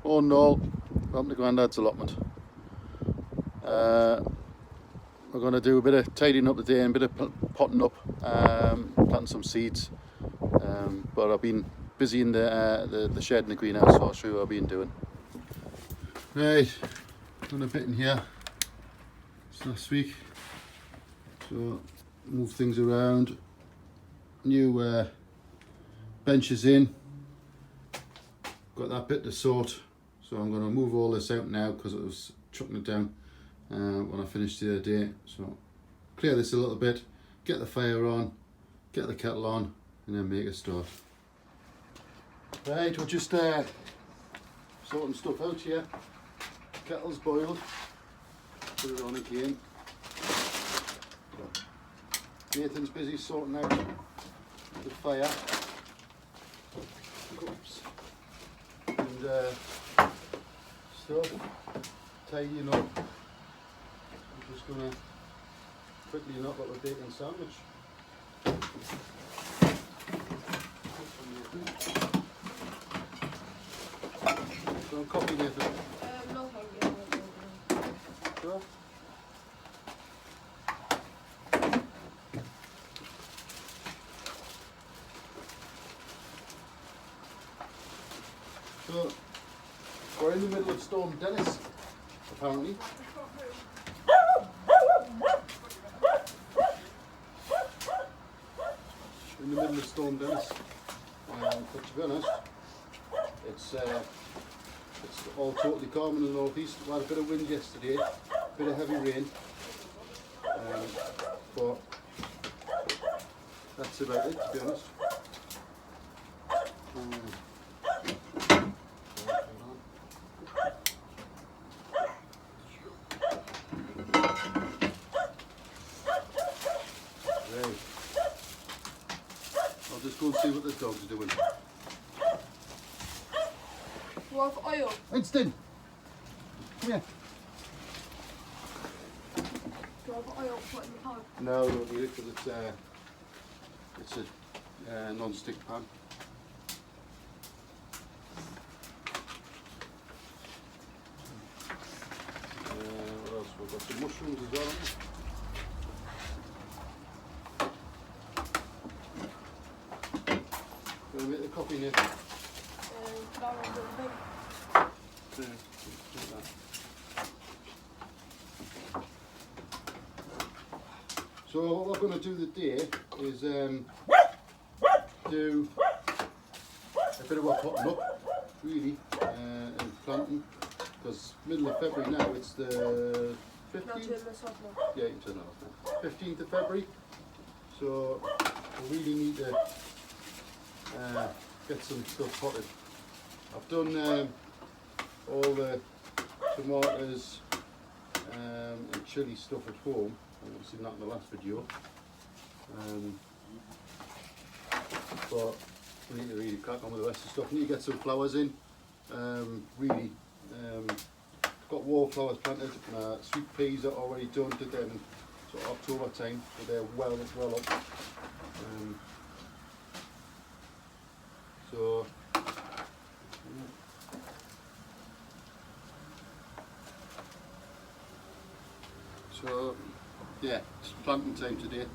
Oh no, welcome to Grandads Allotment. We're going to do a bit of tidying up today and a bit of potting up, planting some seeds. But I've been busy in the shed in the greenhouse, so I'll show you what I've been doing. Right, done a bit in here this last week. So move things around. New benches in. Got that bit to sort, so I'm going to move all this out now because I was chucking it down when I finished the other day. So clear this a little bit, get the fire on, get the kettle on, and then make a start. Right, we're just sorting stuff out here. Kettle's boiled, put it on again. Nathan's busy sorting out the fire. Oops. And stuff, tidying up. I'm just going to quickly knock up a bacon sandwich. Some coffee, Nathan. No hungry. Sure. So, we're in the middle of Storm Dennis, apparently. In the middle of Storm Dennis. But to be honest, it's all totally calm in the northeast. We had a bit of wind yesterday, a bit of heavy rain. But that's about it, to be honest. I'll just go and see what the dogs are doing. You want oil? Winston! Come here. Do you want oil put in the pan? No, we don't need it because it's a non-stick pan. What else? We've got some mushrooms as well. Gonna make the coffee here. That one's in the bin. So what we're going to do today is do a bit of a potting up, really, and planting, because middle of February now, it's the 15th? Now turn this off now. Yeah, you can turn it off now. 15th of February, so we really need to get some stuff potted. I've done all the tomatoes and chilli stuff at home. I've seen that in the last video. But we need to really crack on with the rest of the stuff. We need to get some flowers in. Really, got wallflowers planted. Sweet peas are already done. Did them in sort of October time, so they're well up. So. So, yeah, it's planting time today,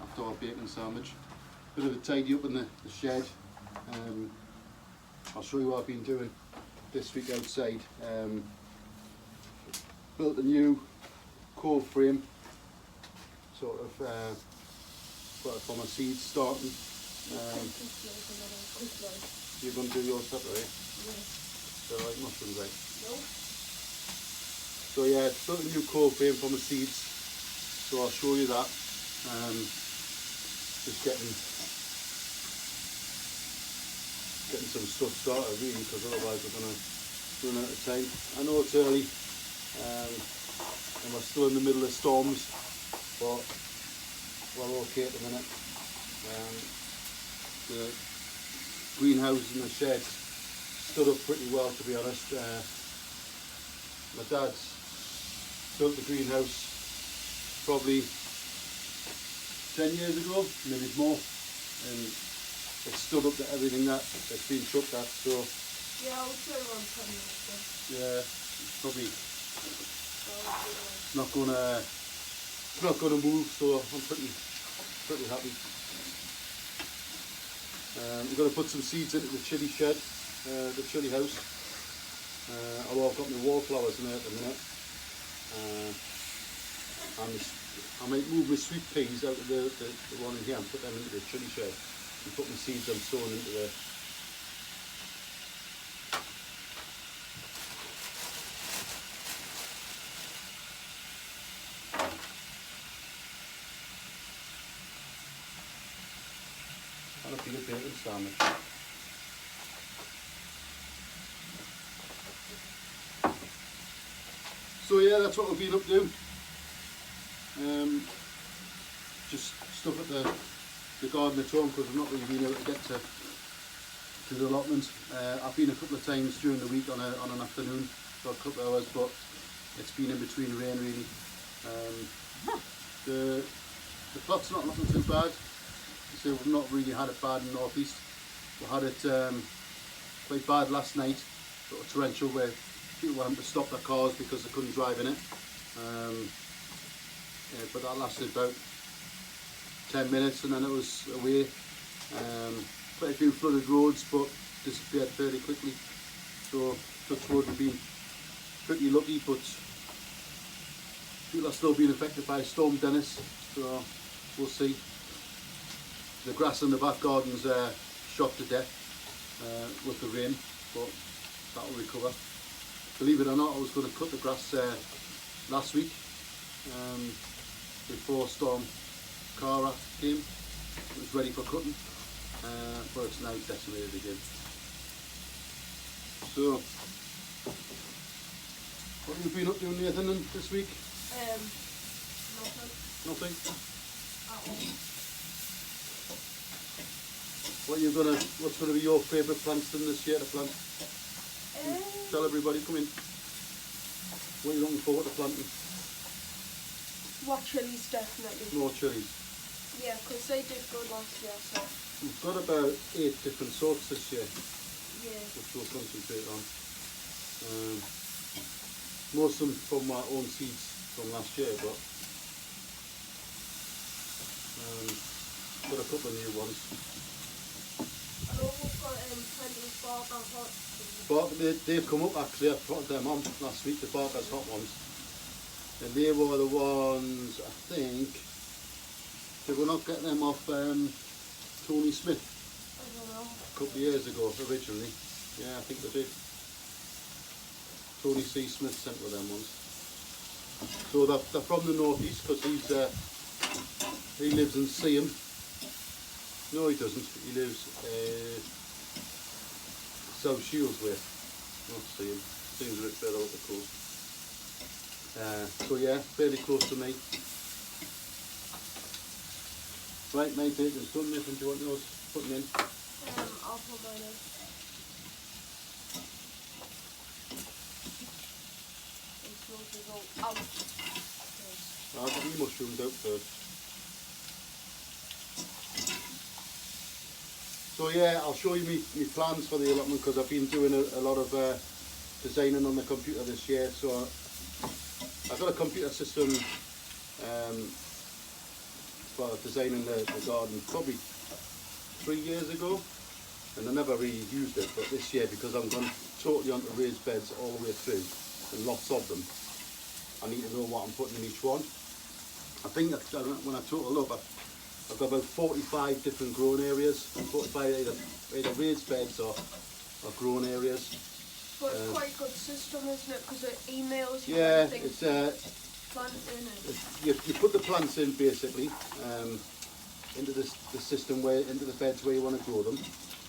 after our bacon sandwich. Bit of a tidy up in the shed. I'll show you what I've been doing this week outside. Built a new cold frame, sort of for my seeds starting. You're going to do yours separately? Yes. They're like mushrooms, right? No. So yeah, built a new cold frame for my seeds, so I'll show you that. Just getting some stuff started really, because otherwise we're going to run out of time. I know it's early, and we're still in the middle of storms, but we're okay at the minute. The greenhouses and the sheds stood up pretty well, to be honest. My dad's built the greenhouse probably 10 years ago, maybe more, and it stood up to everything that it's been chucked at, so Yeah, I would say around 10 minutes then. Yeah, it's probably So I would do it. not gonna move, so I'm pretty happy. I'm going to put some seeds into the chilli shed, the chilli house. Although I've got my wallflowers in there at the minute. And I might move my sweet peas out of the one in here and put them into the chilli shed and put my seeds I'm sowing into there. And a bit of bacon sandwich. So yeah, that's what we've been up to. Just stuff at the garden at home because I've not really been able to get to the allotment. I've been a couple of times during the week on an afternoon for a couple of hours, but it's been in between rain really. The plot's not looking too bad. So we've not really had it bad in the northeast. We had it quite bad last night, sort of torrential where people wanted to stop their cars because they couldn't drive in it. Yeah, but that lasted about 10 minutes and then it was away. Quite a few flooded roads but disappeared fairly quickly. So touch wood, we've been pretty lucky, but people are still being affected by Storm Dennis, so we'll see. The grass in the back garden's shot to death with the rain, but that'll recover. Believe it or not, I was going to cut the grass last week before Storm Cara came. It was ready for cutting, but it's now decimated again. So, what have you been up to, Nathan, this week? Nothing. Nothing? At all. What's gonna be your favourite plants in this year to plant? Tell everybody, come in. What are you looking forward to planting? More chilies, definitely. More chilies. Yeah, because they did good last year, so We've got about 8 different sorts this year, yeah. which we'll concentrate on. Most of them from my own seeds from last year, but got a couple of new ones. I know we've got plenty of Grandads hot. But they've come up actually. I put them on last week, the Barker's hot ones. And they were the ones, I think, did we not get them off Tony Smith I don't know. a couple of years ago originally? Yeah, I think they did. Tony C. Smith sent with them ones. So they're from the northeast because he lives in Sowing. No, he doesn't. He lives South Shields way. Not Sowing. Sowing's a bit further up the coast. So yeah, fairly close to me. Right, my bacon's done. Nathan, do you want yours putting in? I'll put mine in. These roses all out. I'll get my mushrooms out first. So yeah, I'll show you my plans for the allotment because I've been doing a lot of designing on the computer this year. So I've got a computer system for designing the garden probably 3 years ago, and I never really used it, but this year, because I'm going totally onto raised beds all the way through and lots of them, I need to know what I'm putting in each one. I think that when I total up, I've got about 45 different growing areas, 45 either raised beds or grown areas. But it's quite a good system, isn't it? Because it emails you Yeah, everything. it's Planting and you put the plants in basically into the system into the beds where you want to grow them,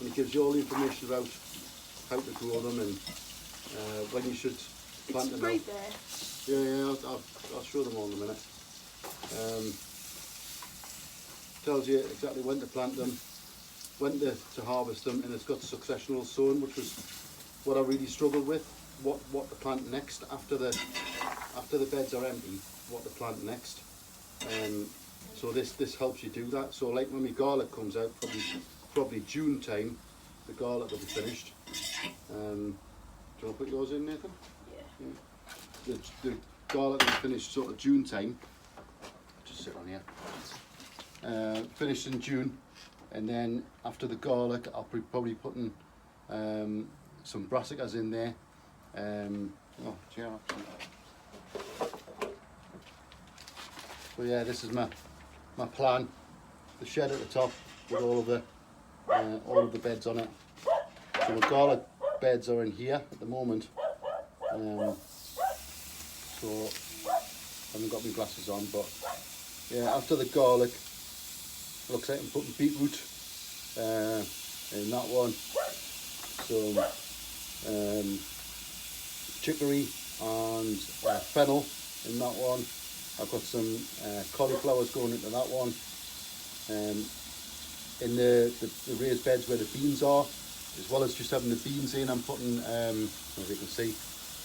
and it gives you all the information about how to grow them and when you should plant them out. It's great there. Yeah, I'll show them all in a minute. Tells you exactly when to plant them, when to harvest them, and it's got successional sowing, which was what I really struggled with. What to plant next after the beds are empty. What to plant next. So this helps you do that. So like when my garlic comes out, probably June time, the garlic will be finished. you want to put yours in, Nathan? Yeah. The garlic will finish sort of June time. Just sit on here. Finished in June, and then after the garlic, I'll be probably putting some brassicas in there. So yeah, this is my plan. The shed at the top with all of the beds on it. So the garlic beds are in here at the moment. So I haven't got my glasses on, but yeah, after the garlic, looks like I'm putting beetroot in that one. Some chicory and fennel in that one. I've got some cauliflowers going into that one. In the raised beds where the beans are, as well as just having the beans in, I'm putting, as you can see,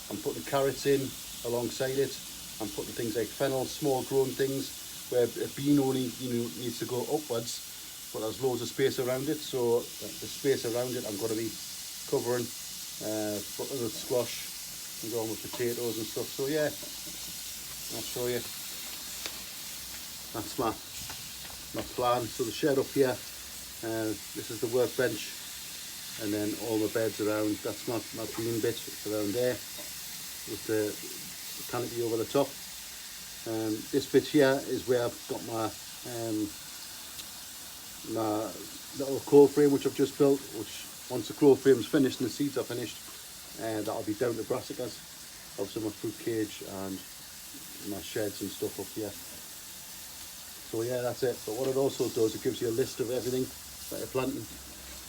I'm putting carrots in alongside it. I'm putting things like fennel, small grown things, where a bean only needs to go upwards, but there's loads of space around it. So the space around it, I'm going to be covering butternut squash and going with potatoes and stuff. So yeah, I'll show you. That's my plan. So the shed up here, this is the workbench, and then all the beds around. That's my bean bit around there with the canopy over the top. This bit here is where I've got my little grow frame which I've just built, which once the grow frame's finished and the seeds are finished, that'll be down to brassicas. Also my fruit cage and my sheds and stuff up here. So yeah, that's it. But what it also does, it gives you a list of everything that you're planting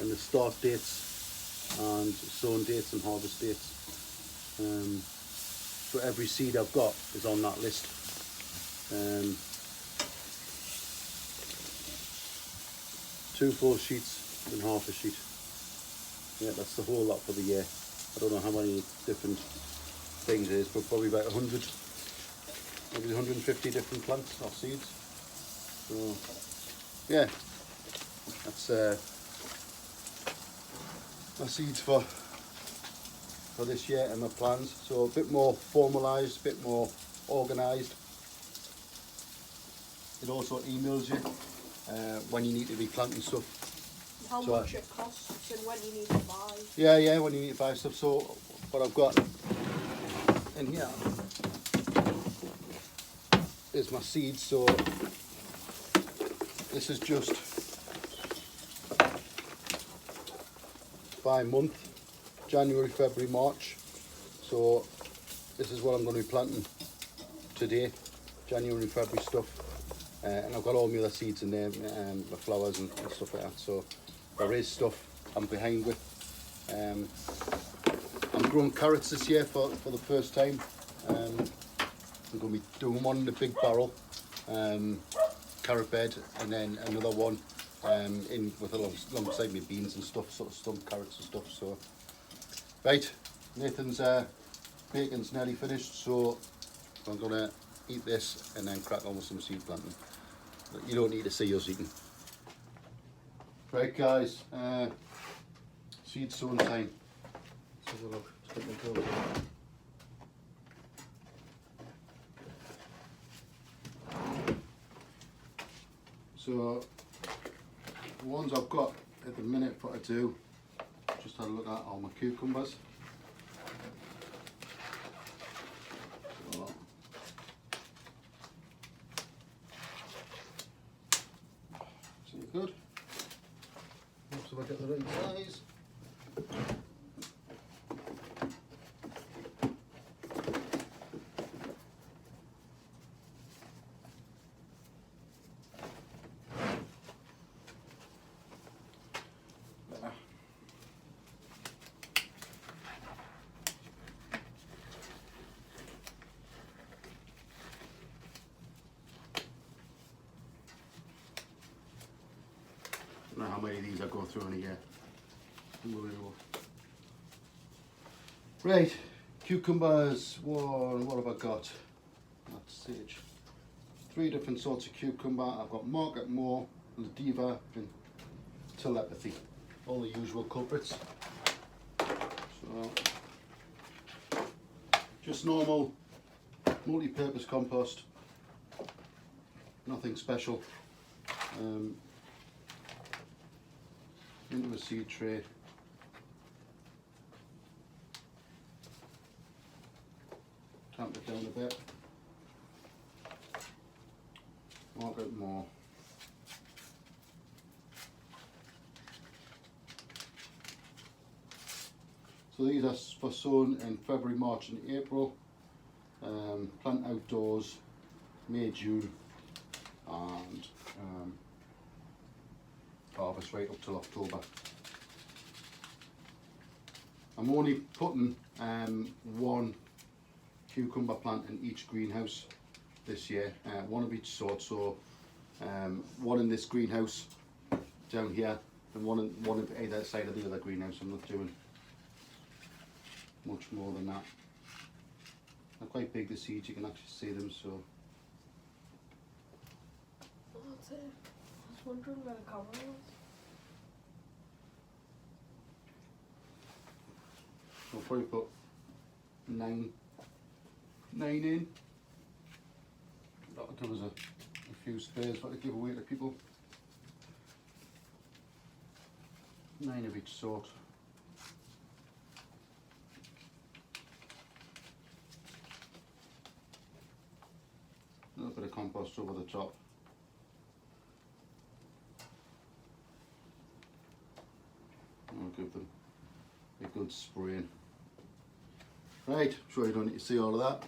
and the start dates and sown dates and harvest dates. So every seed I've got is on that list. 2 full sheets and half a sheet. Yeah, that's the whole lot for the year. I don't know how many different things it is, but probably about 100, maybe 150 different plants or seeds. So yeah, that's my seeds for this year and my plans. So a bit more formalised, a bit more organised. It also emails you when you need to be planting stuff. How much it costs and when you need to buy. Yeah, when you need to buy stuff. So what I've got in here is my seeds. So this is just by month, January, February, March. So this is what I'm going to be planting today, January and February stuff. And I've got all my other seeds in there, the flowers and stuff like that. So there is stuff I'm behind with. I'm growing carrots this year for the first time. I'm going to be doing one in the big barrel carrot bed, and then another one in with alongside my beans and stuff, sort of stump carrots and stuff. So right, Nathan's bacon's nearly finished, so I'm going to eat this and then crack on with some seed planting. But you don't need to see us eating. Right guys, seed sowing time. Let's have a look. Let's get my gloves on. So the ones I've got at the minute for to do, just had a look at all my cucumbers. So, see good. So I get the right size. I don't know how many of these I go through in a year. Unbelievable. Right, cucumbers. What have I got? Let's see. 3 different sorts of cucumber. I've got Market More, Diva, and Telepathy. All the usual culprits. So Just normal multi-purpose compost, nothing special. Into a seed tray. Tamp it down a bit. Mark out more. So these are for sowing in February, March and April. Plant outdoors, May, June, and harvest right up till October. I'm only putting one cucumber plant in each greenhouse this year, one of each sort. So one in this greenhouse down here, and one on either side of the other greenhouse. I'm not doing much more than that. They're quite big, the seeds, you can actually see them. So That's it. I was wondering where the camera was. I'll probably put nine in. That'll give us a few spares for to give away to people. 9 of each sort. A little bit of compost over the top. I'll give them a good spraying. Right, I'm sure you don't need to see all of that.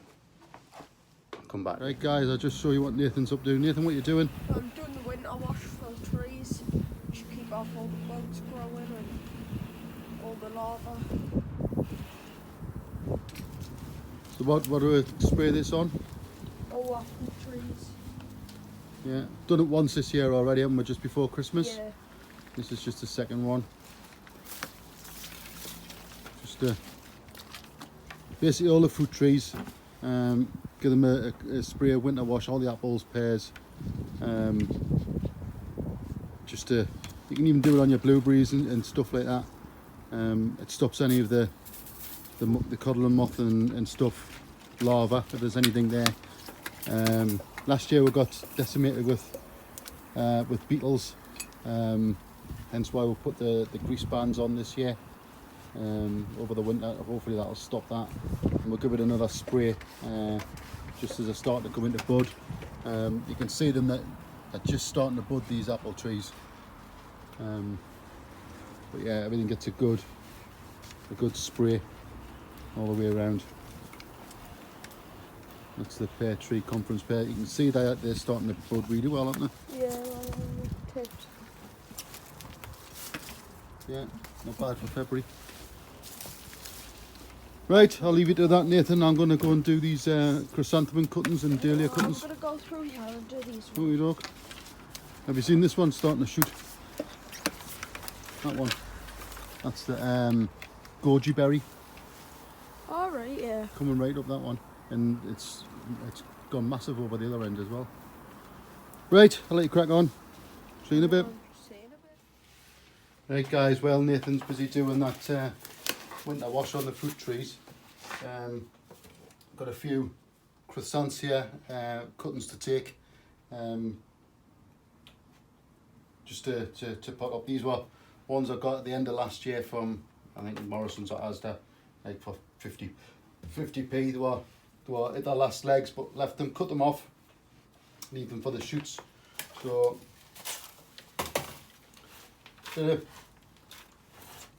Come back. Right guys, I'll just show you what Nathan's up to. Nathan, what you doing? I'm doing the winter wash for the trees. Should keep off all the bugs growing and all the larvae. So what do we spray this on? All apple trees. Yeah, done it once this year already, haven't we, just before Christmas? Yeah. This is just the second one. Just basically all the fruit trees, give them a spray of winter wash, all the apples, pears. You can even do it on your blueberries and stuff like that. It stops any of the codling moth and stuff, larvae, if there's anything there. Last year we got decimated with beetles, hence why we put the grease bands on this year over the winter. Hopefully that'll stop that, and we'll give it another spray just as they start to come into bud. You can see them that are just starting to bud, these apple trees. But yeah, everything gets a good spray all the way around. That's the pear tree, conference pear. You can see they're starting to bud really well, aren't they? Yeah, tipped. Yeah, not bad for February. Right, I'll leave you to that, Nathan. I'm going to go and do these chrysanthemum cuttings and dahlia cuttings. I'm going to go through here and do these Oh, you dog. Have you seen this one starting to shoot? That one. That's the goji berry. Alright, yeah. Coming right up that one. And it's gone massive over the other end as well. Right, I'll let you crack on. See you in a bit. Right guys, well Nathan's busy doing that winter wash on the fruit trees. Got a few chrysanthemums here, cuttings to take. Just to pot up. These were ones I got at the end of last year from, I think, Morrison's or Asda, like for 50p. They were at their last legs, but left them, cut them off, leave them for the shoots. So bit of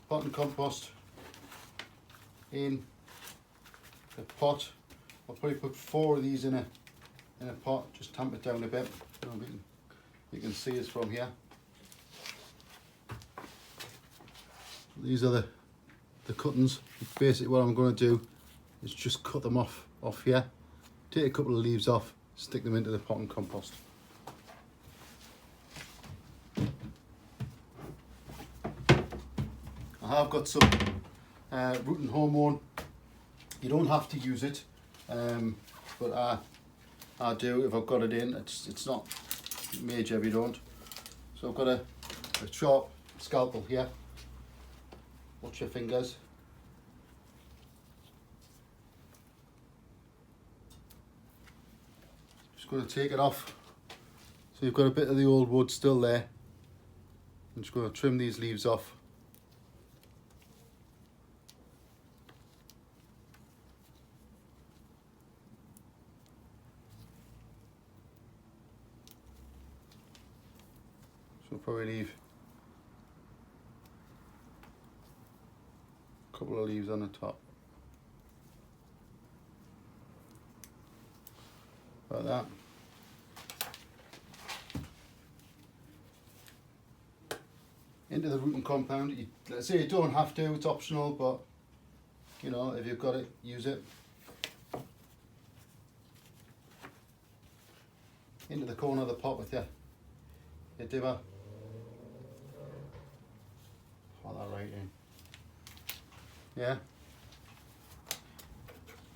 pot and compost in the pot. I'll probably put 4 of these in a pot, just tamp it down a bit. You can see it's from here. These are the cuttings. Basically what I'm going to do is just cut them off here, take a couple of leaves off, stick them into the pot and compost. I have got some rooting hormone. You don't have to use it, but I do if I've got it in. It's not major if you don't. So I've got a sharp scalpel here. Watch your fingers. Just going to take it off. So you've got a bit of the old wood still there. I'm just going to trim these leaves off. So I'll probably leave a couple of leaves on the top. Like that. Into the rooting compound. Let's say you don't have to, it's optional, but you know, if you've got it, use it. Into the corner of the pot with your dibber. Put that right in. Yeah.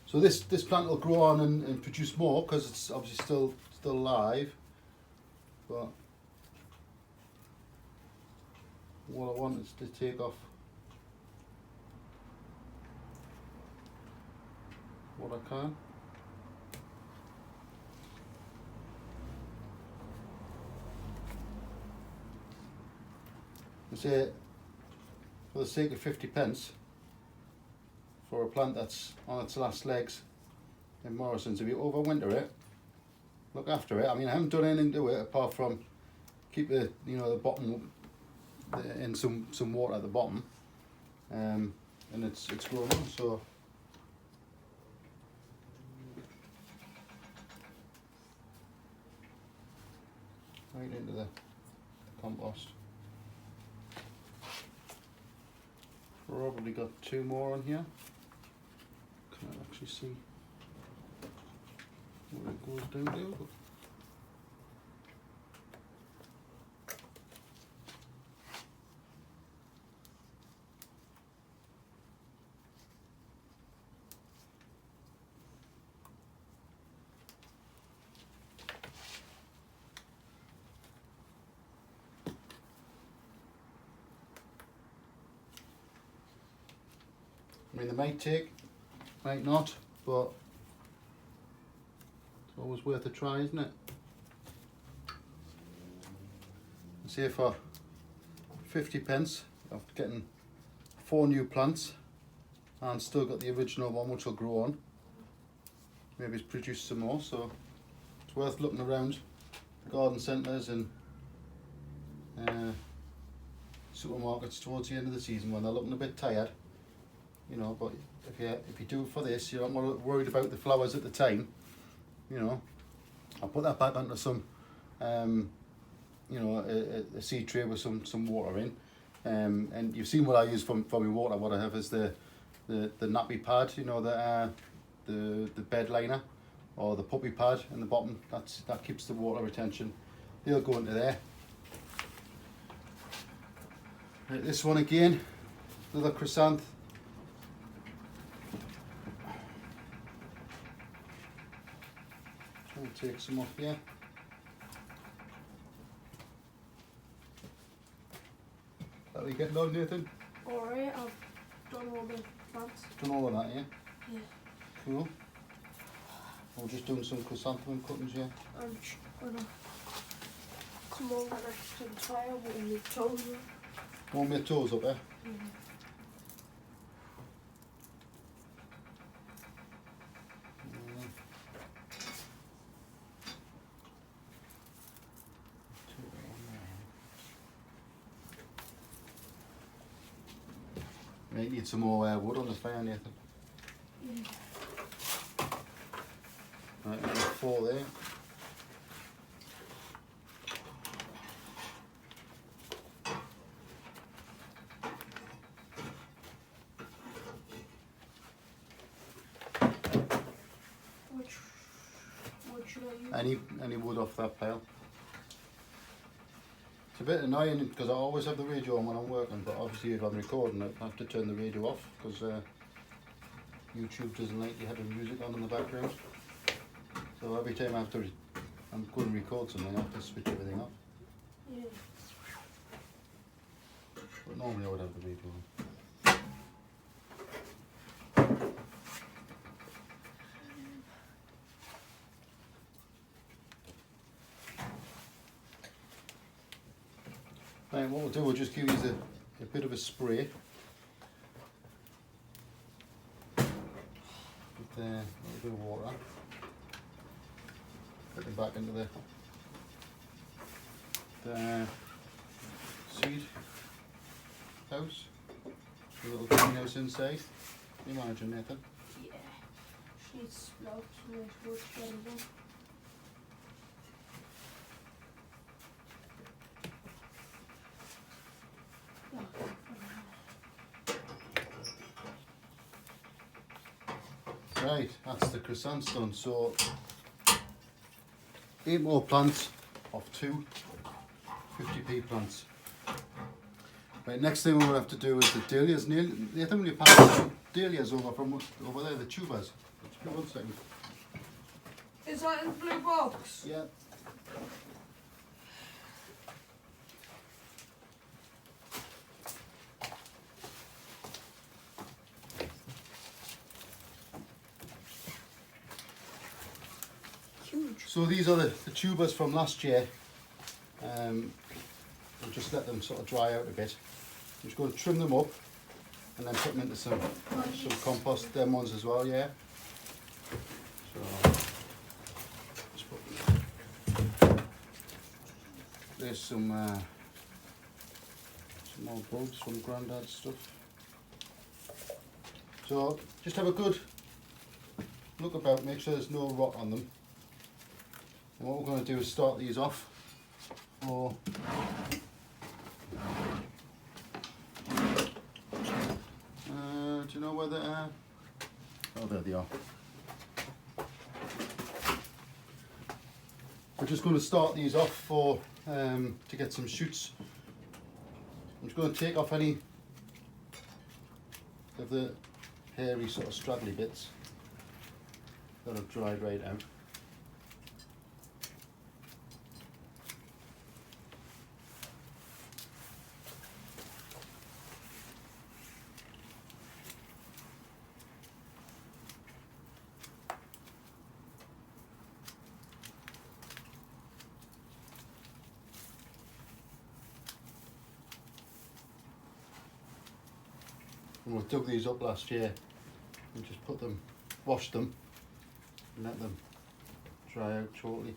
So this plant will grow on and produce more because it's obviously still alive. But what I want is to take off what I can. I say, for the sake of 50p, for a plant that's on its last legs in Morrison's, if you overwinter it, look after it. I mean, I haven't done anything to it apart from keep the the bottom in some water at the bottom, and it's grown on. So right into the compost. Probably got 2 more on here. Can't actually see what it goes down to. I mean, they might take, might not, but it's always worth a try, isn't it? See, for 50p, after getting 4 new plants and still got the original one which will grow on, maybe it's produced some more, so it's worth looking around garden centres and supermarkets towards the end of the season when they're looking a bit tired. You know, but if you do it for this, you're not worried about the flowers at the time. You know, I'll put that back onto some, you know, a seed tray with some water in, and you've seen what I use for my water. What I have is the nappy pad, you know, the bed liner, or the puppy pad in the bottom. That keeps the water retention. They'll go into there. Right, this one again, another chrysanth. I'll take some off here. How are you getting on, Nathan? Alright, I've done all the plants. Done all of that, yeah? Yeah. Cool. We're just doing some chrysanthemum cuttings, yeah? I'm just gonna come over next to the fire with my toes up. Warm your toes up, eh? Yeah. Might need some more wood on the fire, Nathan. Yeah. Right, I've got 4 there. What should I use? Any wood off that pile. It's a bit annoying because I always have the radio on when I'm working, but obviously if I'm recording I have to turn the radio off because YouTube doesn't like you having music on in the background. So every time I'm going to record something, I have to switch everything off. Yeah. But normally I would have the radio on. Right, what we'll do, we'll just give these a bit of a spray. Put there, a little bit of water. Put them back into the seed house. A little greenhouse inside. Can you imagine, Nathan? Yeah. She's sprouts and it's good for them. Right, that's the chrysanthemum. So 8 more plants of 2 50p plants. Right, next thing we'll have to do is the dahlias. Nathan, will you pass the dahlias over from over there, the tubers? Just give me 1 second. Is that in the blue box? Yeah. Huge. So these are the tubers from last year. We'll just let them sort of dry out a bit. I'm just going to trim them up and then put them into some compost. Them ones as well, yeah. So just put, there's some more bulbs from Grandads stuff. So just have a good look about, make sure there's no rot on them. And what we're going to do is start these off. Or do you know where they are? Oh, there they are. We're just going to start these off for to get some shoots. I'm just going to take off any of the hairy sort of straggly bits that have dried right out. And we dug these up last year and just put them, washed them and let them dry out shortly.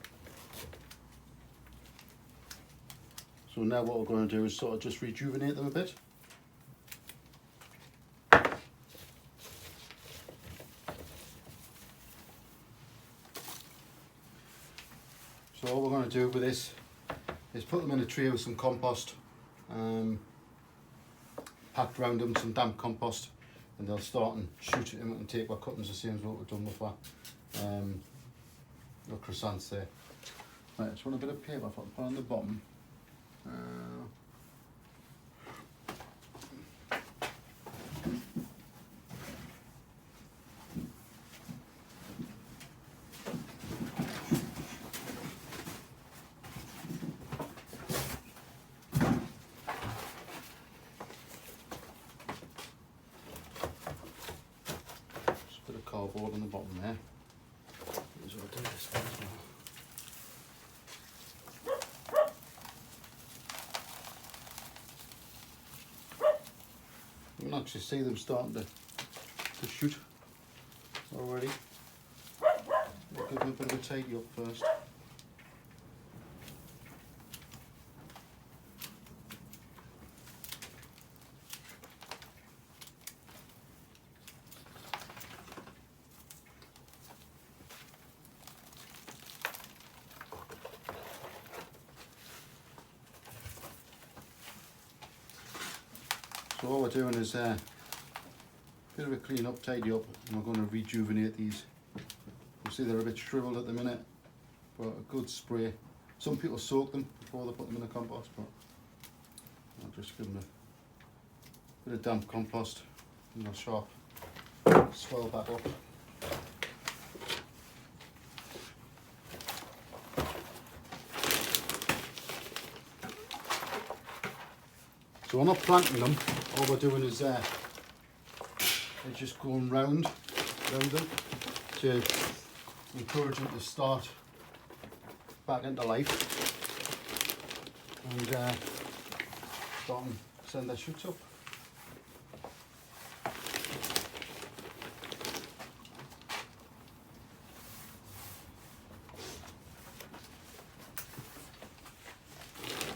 So now what we're going to do is sort of just rejuvenate them a bit. So what we're going to do with this is put them in a tray with some compost. Packed around them some damp compost, and they'll start and shoot it, and we can take our cuttings the same as what we've done with our croissants there. Right, I just want a bit of paper for put on the bottom. Cardboard on the bottom there. So I'll do this one as well. You can actually see them starting to shoot already. We'll give them a bit of a tidy up first. So all we're doing is a bit of a clean up, tidy up, and we're going to rejuvenate these. You see they're a bit shriveled at the minute, but a good spray. Some people soak them before they put them in the compost, but I'll just give them a bit of damp compost and they'll sharp swell back up. So we're not planting them, all we're doing is just going round them to encourage them to start back into life. And starting to send their shoots up.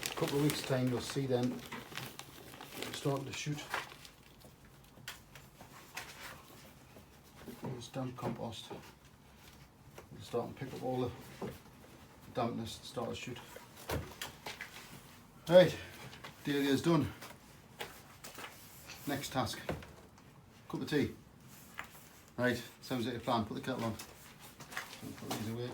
A couple of weeks time you'll see them starting to shoot. This damp compost will start to pick up all the dampness and start to shoot. Right, Dahlia's done. Next task, cup of tea. Right, sounds like a plan. Put the kettle on. Put these away.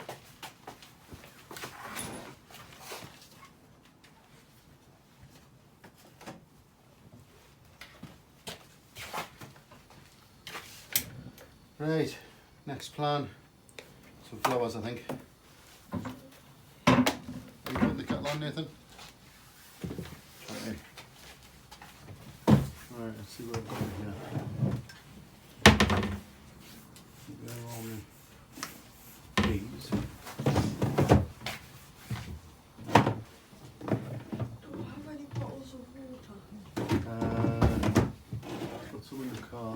Right, next plan, some flowers I think. Are you putting the kettle on, Nathan? Okay. Alright, let's see what I've got in here. They're all these. Do I have any bottles of water? Got some in the car.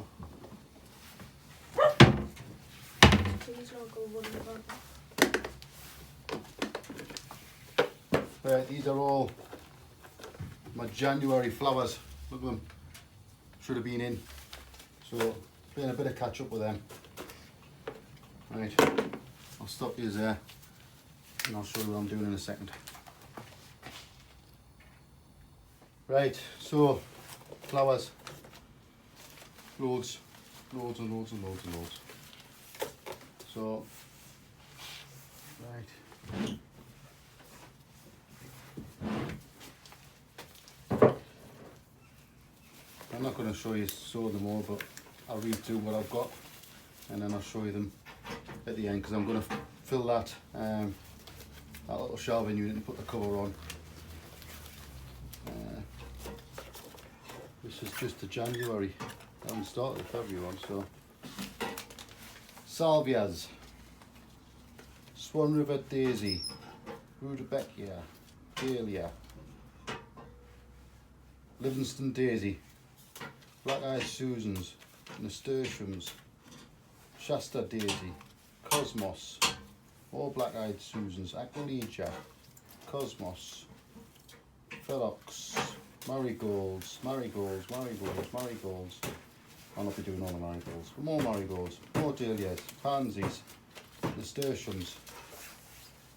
Please not go running back. Right, these are all my January flowers. Look at them. Should have been in. So playing a bit of catch up with them. Right, I'll stop you there and I'll show you what I'm doing in a second. Right, so flowers. Loads and loads and loads and loads. So, right. I'm not going to show them all, but I'll read through what I've got and then I'll show you them at the end because I'm going to fill that little shelving unit and put the cover on. This is just the January. I haven't started the February one, so. Salvias, Swan River Daisy, Rudbeckia, Dahlia, Livingston Daisy, Black-eyed Susans, Nasturtiums, Shasta Daisy, Cosmos, all Black-eyed Susans, Aquilegia, Cosmos, Phlox, Marigolds. I'll not be doing all the marigolds, but more marigolds, more dahlias, pansies, nasturtiums,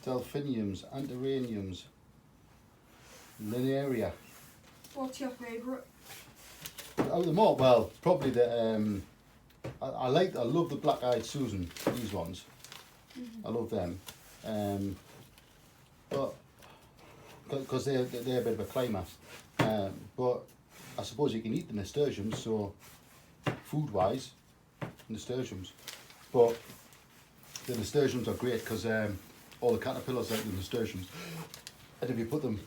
delphiniums, antirrhiniums, linearia. What's your favourite? Out of them all, well, probably the I love the Black-eyed Susan. These ones, I love them, but because they're a bit of a climber. But I suppose you can eat the nasturtiums, so. Food-wise, nasturtiums, but the nasturtiums are great because all the caterpillars like the nasturtiums, and if you put them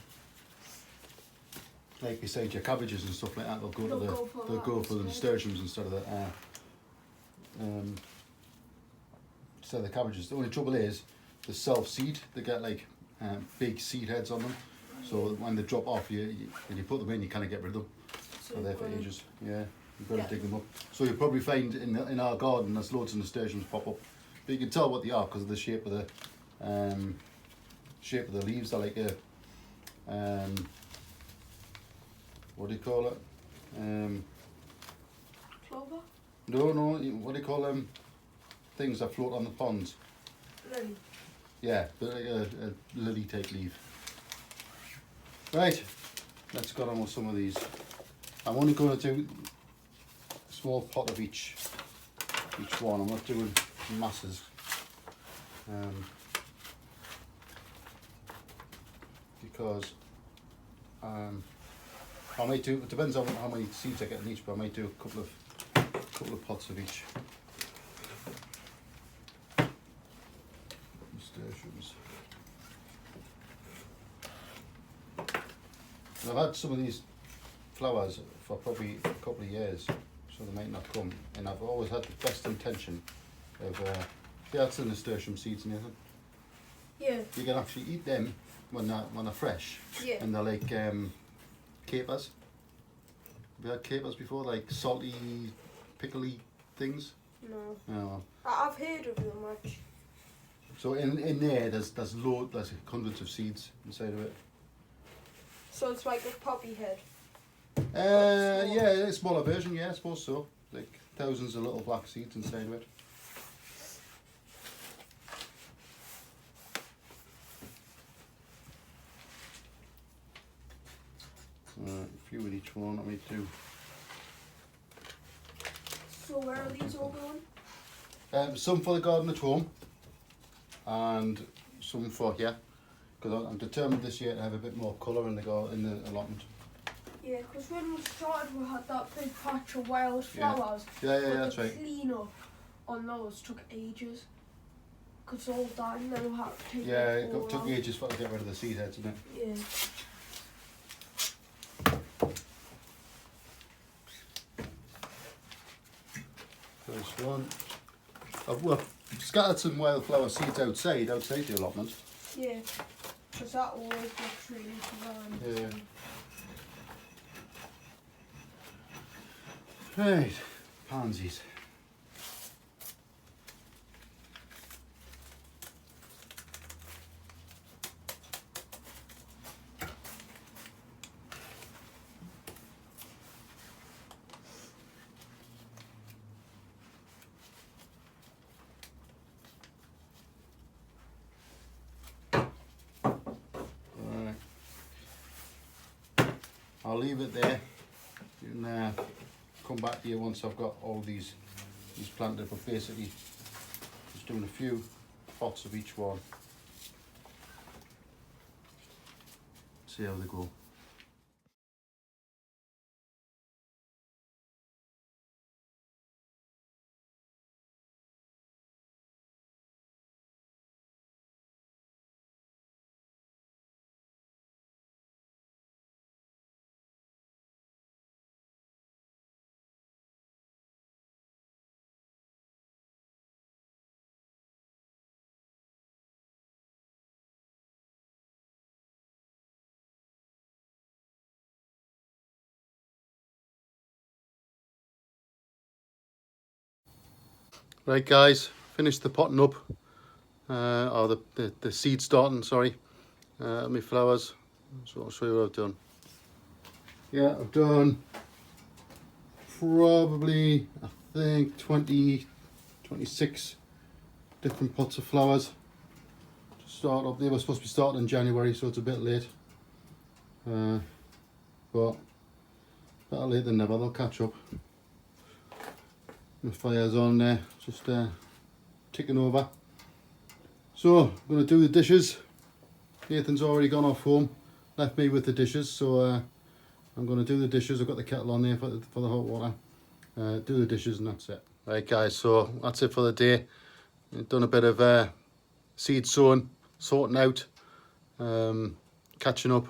like beside your cabbages and stuff like that, they'll go for the nasturtiums instead of the cabbages. The only trouble is the self-seed. They get like big seed heads on them, so when they drop off, and you put them in, you kind of get rid of them. So they're for ages. Yeah. You've got to dig them up. So you'll probably find in our garden there's loads of nasturtiums pop up. But you can tell what they are because of the shape of the leaves. They're like a what do you call it? Clover? No, what do you call them? Things that float on the ponds. Lily. Yeah, they're like a lily type leaf. Right, let's get on with some of these. I'm only going to do small pot of each one. I'm not doing masses. Because I might do. It depends on how many seeds I get in each, but I might do a couple of pots of each. Nasturtiums. And I've had some of these flowers for probably a couple of years, so they might not come. And I've always had the best intention of. That's the nasturtium seeds, Nathan. Yeah. You can actually eat them when they're fresh. Yeah. And they're like capers. Have you had capers before, like salty, pickly things? No. No. I've heard of them, like. So in there, there's hundreds of seeds inside of it. So it's like a poppy head. Yeah, a smaller version. Yeah, I suppose so. Like thousands of little black seeds inside of it. A few in each one. Let me do. So where are these all going? Some for the garden at home, and some for here, because I'm determined this year to have a bit more colour in the allotment. Yeah, because when we started, we had that big patch of wild flowers. Yeah, but that's the right. clean up on those took ages. Because all died, and then we had to take Yeah, it all took out. ages for to get rid of the seed heads, didn't it? Yeah. First one. I've scattered some wildflower seeds outside the allotment. Yeah. Because that always looks really fun. Yeah. Right, pansies. Right. I'll leave it there. You can come back here once I've got all these planted, but basically just doing a few pots of each one. See how they go. Right guys, finished the potting up, or the seed starting, sorry, my flowers. So I'll show you what I've done. Yeah, I've done probably, I think 20, 26 different pots of flowers to start up. They were supposed to be starting in January, so it's a bit late. But better late than never, they'll catch up. The fire's on there, just ticking over. So I'm going to do the dishes. Nathan's already gone off home, left me with the dishes, so I'm going to do the dishes. I've got the kettle on there for the hot water. Do the dishes and that's it. Right guys, so that's it for the day. I've done a bit of seed sowing, sorting out, catching up.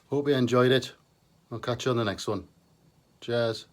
Hope you enjoyed it. I'll catch you on the next one. Cheers.